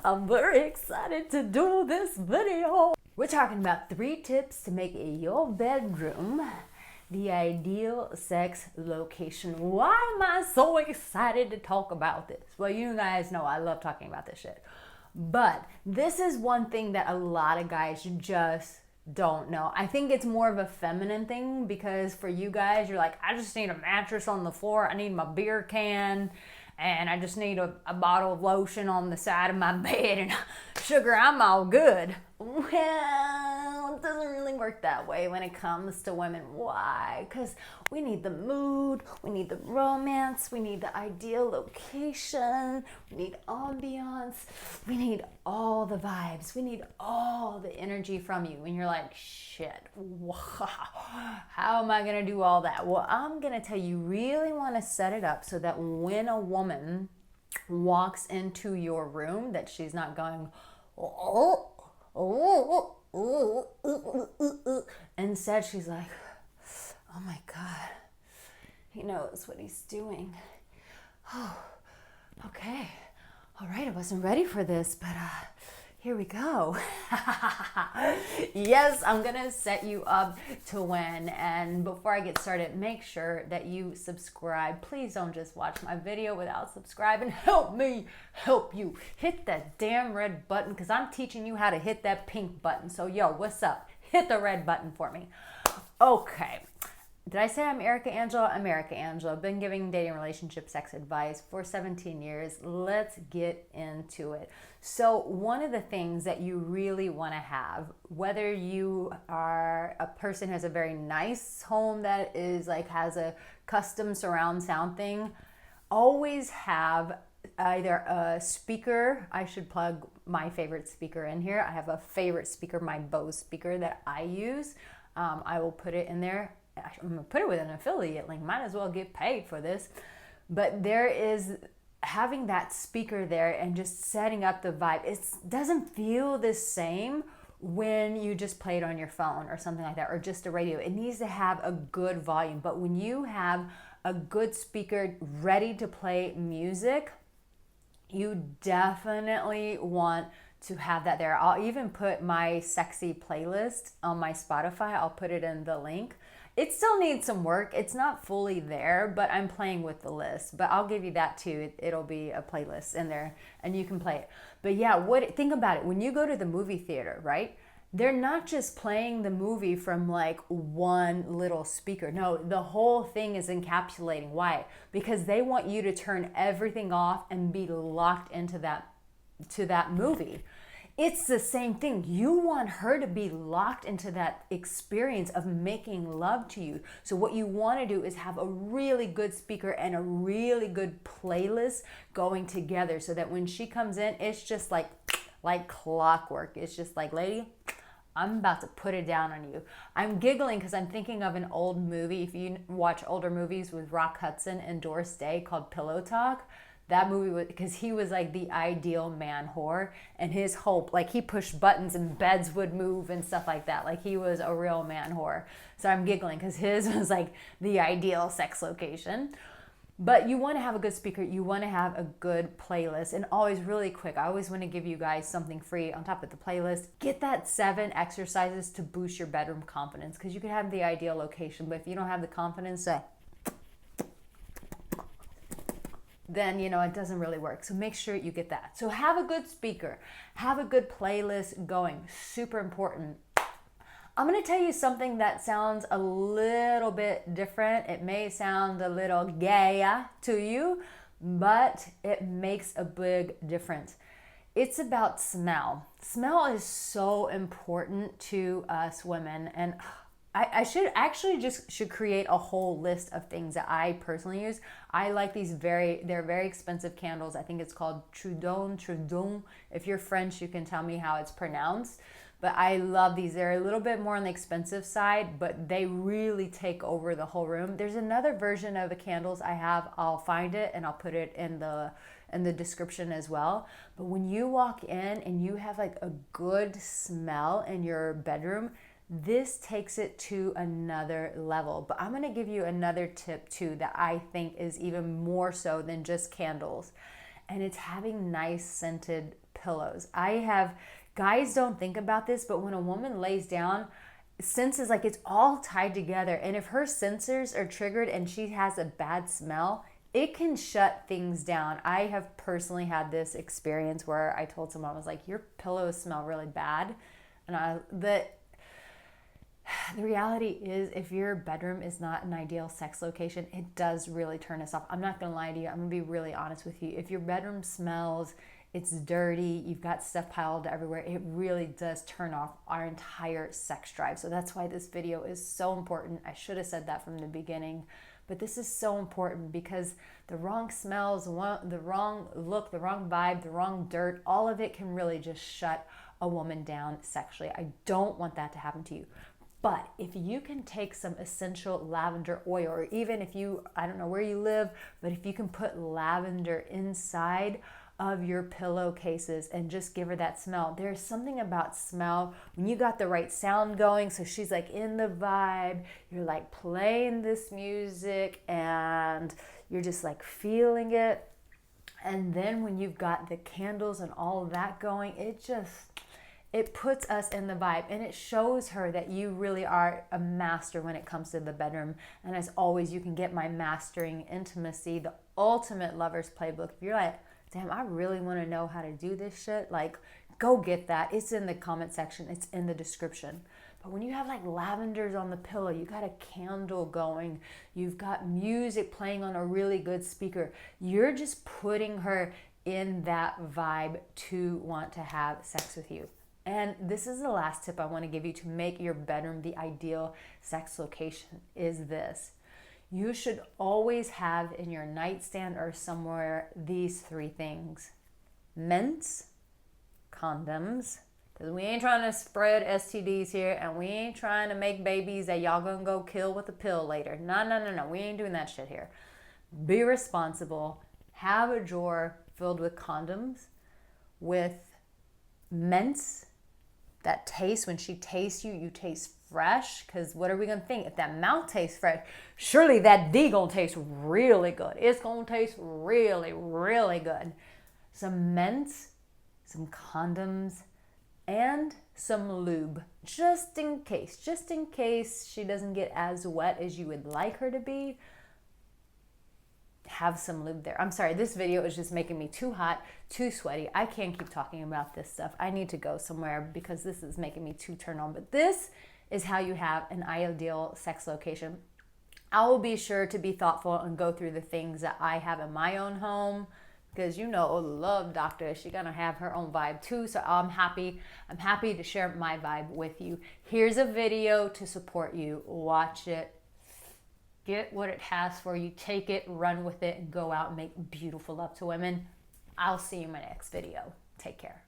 I'm very excited to do this video. We're talking about 3 tips to make your bedroom the ideal sex location. Why am I so excited to talk about this? Well, you guys know I love talking about this shit. But this is one thing that a lot of guys just don't know. I think it's more of a feminine thing, because for you guys, you're like, I just need a mattress on the floor, I need my beer can, and I just need a bottle of lotion on the side of my bed, and sugar, I'm all good. Well, it doesn't really work that way when it comes to women. Why? Because we need the mood, we need the romance, we need the ideal location, we need ambiance, we need all the vibes, we need all the energy from you. And you're like, shit, wow, how am I going to do all that? Well, I'm going to tell you, really want to set it up so that when a woman walks into your room, that she's not going, instead she's like, oh my God, he knows what he's doing. Oh, okay. All right, I wasn't ready for this, but here we go. Yes, I'm gonna set you up to win. And before I get started, make sure that you subscribe. Please don't just watch my video without subscribing. Help me help you. Hit that damn red button, because I'm teaching you how to hit that pink button. So yo, what's up? Hit the red button for me. Okay. Did I say I'm Arica Angelo? I'm Arica Angelo. I've been giving dating, relationship, sex advice for 17 years. Let's get into it. So one of the things that you really want to have, whether you are a person who has a very nice home that is like has a custom surround sound thing, always have either a speaker. I should plug my favorite speaker in here. I have a favorite speaker, my Bose speaker that I use. I will put it in there. I'm gonna put it with an affiliate link. Might as well get paid for this. But there is having that speaker there and just setting up the vibe. It doesn't feel the same when you just play it on your phone or something like that, or just a radio. It needs to have a good volume. But when you have a good speaker ready to play music, you definitely want to have that there. I'll even put my sexy playlist on my Spotify. I'll put it in the link. It still needs some work. It's not fully there, but I'm playing with the list. But I'll give you that too. It'll be a playlist in there and you can play it. But yeah, think about it. When you go to the movie theater, right? They're not just playing the movie from like one little speaker. No, the whole thing is encapsulating. Why? Because they want you to turn everything off and be locked into that movie. It's the same thing. You want her to be locked into that experience of making love to you. So what you want to do is have a really good speaker and a really good playlist going together, so that when she comes in, it's just like clockwork. It's just like, lady, I'm about to put it down on you. I'm giggling because I'm thinking of an old movie. If you watch older movies with Rock Hudson and Doris Day, called Pillow Talk, that movie was, because he was like the ideal man whore, and his hope, like he pushed buttons and beds would move and stuff like that. Like he was a real man whore. So I'm giggling because his was like the ideal sex location. But you want to have a good speaker. You want to have a good playlist. And always really quick, I always want to give you guys something free on top of the playlist. Get that 7 exercises to boost your bedroom confidence, because you can have the ideal location, but if you don't have the confidence, then it doesn't really work. So make sure you get that. So have a good speaker, have a good playlist going. Super important. I'm going to tell you something that sounds a little bit different. It may sound a little gay to you, but it makes a big difference. It's about smell. Smell is so important to us women, and I should create a whole list of things that I personally use. I like these they're very expensive candles. I think it's called Trudon. If you're French, you can tell me how it's pronounced. But I love these. They're a little bit more on the expensive side, but they really take over the whole room. There's another version of the candles I have. I'll find it and I'll put it in the description as well. But when you walk in and you have like a good smell in your bedroom, this takes it to another level. But I'm going to give you another tip too that I think is even more so than just candles. And it's having nice scented pillows. Guys don't think about this, but when a woman lays down, senses, like, it's all tied together. And if her sensors are triggered and she has a bad smell, it can shut things down. I have personally had this experience where I told someone, I was like, your pillows smell really bad. And the reality is, if your bedroom is not an ideal sex location, it does really turn us off. I'm not going to lie to you. I'm going to be really honest with you. If your bedroom smells, it's dirty, you've got stuff piled everywhere, it really does turn off our entire sex drive. So that's why this video is so important. I should have said that from the beginning, but this is so important because the wrong smells, the wrong look, the wrong vibe, the wrong dirt, all of it can really just shut a woman down sexually. I don't want that to happen to you. But if you can take some essential lavender oil, or even if you, I don't know where you live, but if you can put lavender inside of your pillowcases and just give her that smell. There's something about smell when you got the right sound going, so she's like in the vibe, you're like playing this music and you're just like feeling it. And then when you've got the candles and all of that going, it puts us in the vibe, and it shows her that you really are a master when it comes to the bedroom. And as always, you can get my Mastering Intimacy, the ultimate lover's playbook. If you're like, damn, I really want to know how to do this shit, like, go get that. It's in the comment section. It's in the description. But when you have like lavenders on the pillow, you got a candle going, you've got music playing on a really good speaker, you're just putting her in that vibe to want to have sex with you. And this is the last tip I want to give you to make your bedroom the ideal sex location is this. You should always have in your nightstand or somewhere these three things: mints, condoms, because we ain't trying to spread STDs here, and we ain't trying to make babies that y'all gonna go kill with a pill later. No. We ain't doing that shit here. Be responsible. Have a drawer filled with condoms, with mints that taste, when she tastes you, you taste fresh. Because what are we gonna think? If that mouth tastes fresh, surely that D gonna taste really good. It's gonna taste really, really good. Some mints, some condoms, and some lube, just in case she doesn't get as wet as you would like her to be. Have some lube there. I'm sorry, this video is just making me too hot, too sweaty. I can't keep talking about this stuff. I need to go somewhere because this is making me too turned on. But this is how you have an ideal sex location. I will be sure to be thoughtful and go through the things that I have in my own home, because you know, love doctor, she's gonna have her own vibe too. So I'm happy to share my vibe with you. Here's a video to support you. Watch it. Get what it has for you. Take it, run with it, and go out and make beautiful love to women. I'll see you in my next video. Take care.